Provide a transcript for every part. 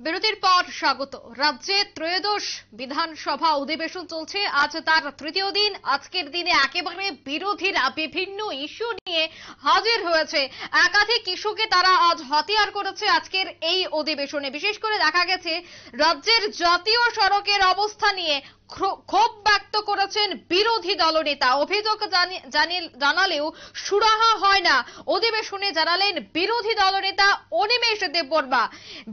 বিরতির পর স্বাগত। রাজ্যে ত্রয়োদশ বিধানসভা অধিবেশন চলছে, আজ তার তৃতীয় দিন। আজকের দিনে একেবারে বিরোধীরা বিভিন্ন ইস্যু নিয়ে হাজির হয়েছে। একাধিক ইস্যুকে তারা আজ হাতিয়ার করেছে আজকের এই অধিবেশনে। বিশেষ করে দেখা গেছে রাজ্যের জাতীয় সড়কের অবস্থা নিয়ে ক্ষোভ ব্যক্ত করেছেন বিরোধী দলনেতা। অভিযোগ জানালেও সুরাহা হয় না। অধিবেশনে জানালেন বিরোধী দলনেতা অনিমেষ দেববর্মা।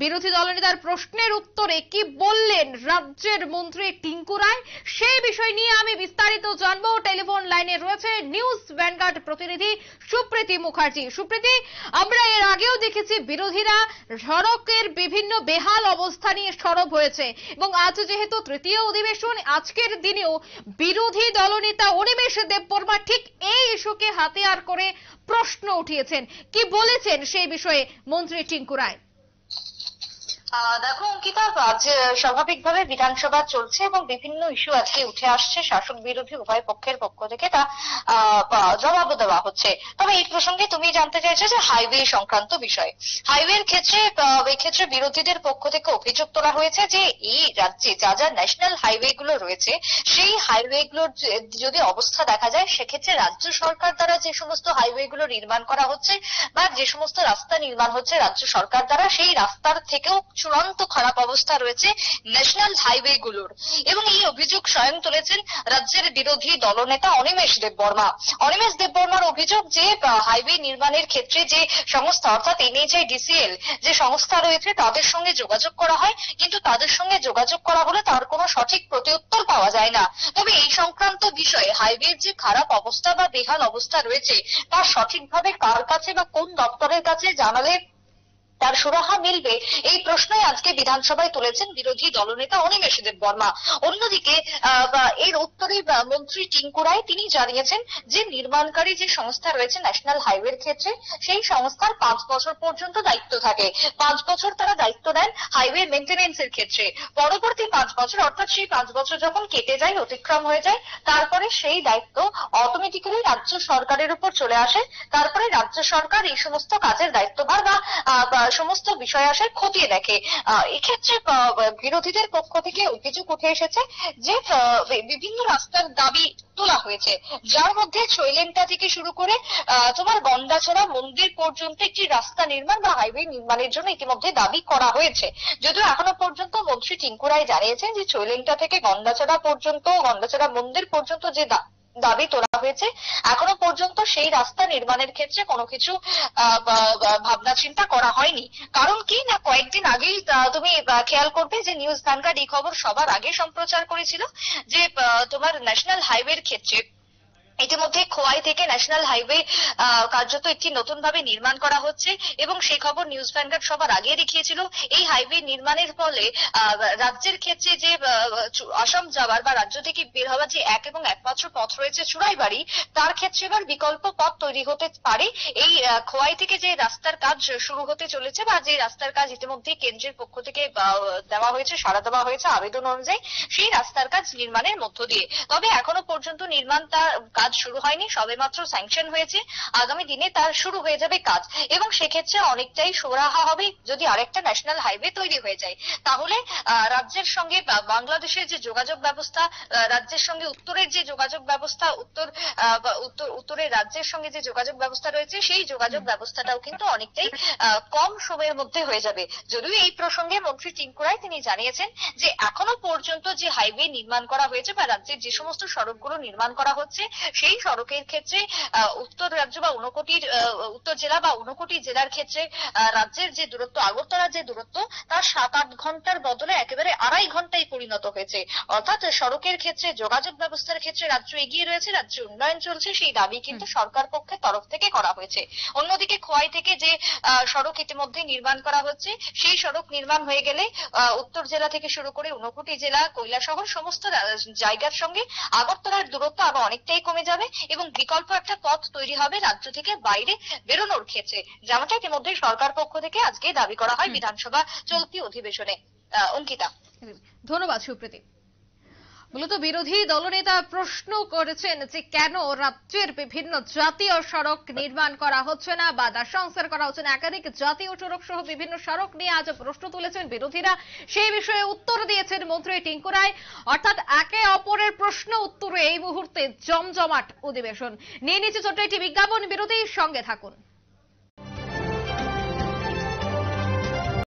বিরোধী দলনেতার প্রশ্নের উত্তরে কি বললেন রাজ্যের মন্ত্রী টিঙ্কু রায়, সেই বিষয় নিয়ে আমি বিস্তারিত জানবো। টেলিফোন লাইনে রয়েছে নিউজ ভ্যানগার্ড প্রতিনিধি সুপ্রীতি মুখার্জি। সুপ্রীতি, আমরা এর আগেও দেখেছি বিরোধীরা সড়কের বিভিন্ন বেহাল অবস্থা নিয়ে সরব হয়েছে এবং আজ যেহেতু তৃতীয় অধিবেশন, আজকের দিনেও বিরোধী দলনেতা অনিমেষ দেববর্মা ঠিক এই ইস্যুকে হাতিয়ার করে প্রশ্ন উঠিয়েছেন। কি বলেছেন সেই বিষয়ে মন্ত্রী টিঙ্কু রায়? দেখো অঙ্কিতা, আজ স্বাভাবিকভাবে বিধানসভা চলছে এবং বিভিন্ন ইস্যু আজকে উঠে আসছে। শাসক বিরোধী উভয় পক্ষের পক্ষ থেকে তা জবাব দেওয়া হচ্ছে। তবে এই প্রসঙ্গে তুমি জানতে চাইছো যে হাইওয়ে সংক্রান্ত বিষয়। হাইওয়ের ক্ষেত্রে এক্ষেত্রে বিরোধীদের পক্ষ থেকে অভিযোগ তোলা হয়েছে যে এই রাজ্যে যা যা ন্যাশনাল হাইওয়ে গুলো রয়েছে, সেই হাইওয়ে গুলোর যদি অবস্থা দেখা যায়, সেক্ষেত্রে রাজ্য সরকার দ্বারা যে সমস্ত হাইওয়ে গুলো নির্মাণ করা হচ্ছে বা যে সমস্ত রাস্তা নির্মাণ হচ্ছে রাজ্য সরকার দ্বারা, সেই রাস্তার থেকেও চূড়ান্ত খারাপ অবস্থা রয়েছে ন্যাশনাল হাইওয়ে গুলোর। এবং এই অভিযোগ স্বয়ং তুলেছেন রাজ্যের বিরোধী দলনেতা অনিমেষ দেববর্মা। অনিমেষ দেববর্মার অভিযোগ যে হাইওয়ে নির্মাণের ক্ষেত্রে যে সংস্থা অর্থাৎ NHAIDCL যে সংস্থা রয়েছে তাদের সঙ্গে যোগাযোগ করা হয়, কিন্তু তাদের সঙ্গে যোগাযোগ করা হলে তার কোনো সঠিক প্রত্যুত্তর পাওয়া যায় না। তবে এই সংক্রান্ত বিষয়ে হাইওয়ের যে খারাপ অবস্থা বা বেহাল অবস্থা রয়েছে তা সঠিকভাবে কার কাছে বা কোন দপ্তরের কাছে জানালে তার সুরাহা মিলবে, এই প্রশ্নই আজকে বিধানসভায় তুলেছেন বিরোধী দলনেতা অনিমেষ দেববর্মা। অন্যদিকে এর উত্তরে মন্ত্রী টিঙ্কু রায় তিনি জানিয়েছেন যে নির্মাণকারী যে সংস্থা রয়েছে ন্যাশনাল হাইওয়ের ক্ষেত্রে, সেই সংস্থার 5 বছর পর্যন্ত দায়িত্ব থাকে। 5 বছর তারা দায়িত্ব নেন হাইওয়ে মেইনটেনেন্স এর ক্ষেত্রে। পরবর্তী 5 বছর অর্থাৎ সেই 5 বছর যখন কেটে যায়, অতিক্রম হয়ে যায়, তারপরে সেই দায়িত্ব অটোমেটিক্যালি রাজ্য সরকারের উপর চলে আসে। তারপরে রাজ্য সরকার এই সমস্ত কাজের দায়িত্বভার বা সমস্ত বিষয় আসে খতিয়ে দেখে। এক্ষেত্রে বিরোধীদের পক্ষ থেকে অভিযোগ উঠে এসেছে যে বিভিন্ন রাস্তার দাবি তোলা হয়েছে, যার মধ্যে ছৈলেনটা থেকে শুরু করে তোমার গন্ডাছড়া মন্দির পর্যন্ত একটি রাস্তা নির্মাণ বা হাইওয়ে নির্মাণের জন্য ইতিমধ্যে দাবি করা হয়েছে। যদিও এখনো পর্যন্ত মন্ত্রী টিঙ্কু রায় জানিয়েছেন যে ছৈলেনটা থেকে গন্ডাছড়া পর্যন্ত, গন্ডাছড়া মন্দির পর্যন্ত যে দাবি তোলা হয়েছে, এখনো পর্যন্ত সেই রাস্তা নির্মাণের ক্ষেত্রে কোনো কিছু ভাবনা চিন্তা করা হয়নি। কারণ কি না, কয়েকদিন আগেই তুমি খেয়াল করবে যে নিউজ ভ্যানগার্ড এই খবর সবার আগে সম্প্রচার করেছিল যে তোমার ন্যাশনাল হাইওয়ের ক্ষেত্রে ইতিমধ্যে খোয়াই থেকে ন্যাশনাল হাইওয়ে কার্যত একটি নতুন ভাবে নির্মাণ করা হচ্ছে এবং সেই খবর নিউজ ভ্যানগার্ড সবার আগে দেখিয়েছিল। এই হাইওয়ে নির্মাণের ফলে রাজ্যের ক্ষেত্রে যে আসাম যাওয়ার বা রাজ্য থেকে বের হওয়ার যে এক এবং একমাত্র পথ রয়েছে চুড়াইবাড়ি, তার ক্ষেত্রে এবার বিকল্প পথ তৈরি হতে পারে। এই খোয়াই থেকে যে রাস্তার কাজ শুরু হতে চলেছে বা যে রাস্তার কাজ ইতিমধ্যে কেন্দ্রের পক্ষ থেকে দেওয়া হয়েছে, সাড়া দেওয়া হয়েছে আবেদন অনুযায়ী, সেই রাস্তার কাজ নির্মাণের মধ্য দিয়ে। তবে এখনো পর্যন্ত নির্মাণ তার কাজ শুরু হয়নি, সবেমাত্র স্যাংশন হয়েছে। আগামী দিনে তার শুরু হয়ে যাবে কাজ এবং সেক্ষেত্রে অনেকটাই সুরাহা হবে যদি আরেকটা ন্যাশনাল হাইওয়ে তৈরি হয়ে যায়। তাহলে রাজ্যের সঙ্গে বাংলাদেশের যে যোগাযোগ ব্যবস্থা, রাজ্যের সঙ্গে উত্তরের যে যোগাযোগ ব্যবস্থা, উত্তরের রাজ্যের সঙ্গে যে যোগাযোগ ব্যবস্থা রয়েছে, সেই যোগাযোগ ব্যবস্থাটাও কিন্তু অনেকটাই কম সময়ের মধ্যে হয়ে যাবে। যদিও এই প্রসঙ্গে মন্ত্রী টিঙ্কু রায় তিনি জানিয়েছেন যে এখনো পর্যন্ত যে হাইওয়ে নির্মাণ করা হয়েছে বা রাজ্যের যে সমস্ত সড়কগুলো নির্মাণ করা হচ্ছে, সেই সড়কের ক্ষেত্রে উত্তর রাজ্য বা ঊনকোটির উত্তর জেলা বা ঊনকোটি জেলার ক্ষেত্রে রাজ্যের যে দূরত্ব, আগরতলার যে দূরত্ব, তার 7-8 ঘন্টার বদলে একেবারে 2.5 ঘন্টায় পরিণত হয়েছে। অর্থাৎ সড়কের ক্ষেত্রে, যোগাযোগ ব্যবস্থার ক্ষেত্রে রাজ্য এগিয়ে রয়েছে, রাজ্য উন্নয়ন চলছে, সেই দাবি কিন্তু সরকার পক্ষের তরফ থেকে করা হয়েছে। অন্যদিকে খোয়াই থেকে যে সড়ক ইতিমধ্যে নির্মাণ করা হচ্ছে, সেই সড়ক নির্মাণ হয়ে গেলে উত্তর জেলা থেকে শুরু করে ঊনকোটি জেলা, কৈলাসহর সমস্ত জায়গার সঙ্গে আগরতলার দূরত্ব আবার অনেকটাই কমে যাবে এবং বিকল্প একটা পথ তৈরি হবে রাজ্য থেকে বাইরে বেরোনোর ক্ষেত্রে, যেমনটা ইতিমধ্যে সরকার পক্ষ থেকে আজকে দাবি করা হয় বিধানসভা চলতি অধিবেশনে। অঙ্কিতা, ধন্যবাদ সুপ্রীতি। মূলত বিরোধী দলনেতা প্রশ্ন করেছেন যে কেন রাজ্যের বিভিন্ন জাতীয় সড়ক নির্মাণ করা হচ্ছে না বা দাস সংস্কার করা হচ্ছে না। একাধিক জাতীয় সড়ক সহ বিভিন্ন সড়ক নিয়ে আজ প্রশ্ন তুলেছেন বিরোধীরা। সেই বিষয়ে উত্তর দিয়েছেন মন্ত্রী টিঙ্কু রায়। অর্থাৎ একে অপরের প্রশ্ন উত্তরে এই মুহূর্তে জমজমাট অধিবেশন। নিয়ে নিচ্ছে ছোট্ট একটি বিজ্ঞাপন, বিরোধীর সঙ্গে থাকুন।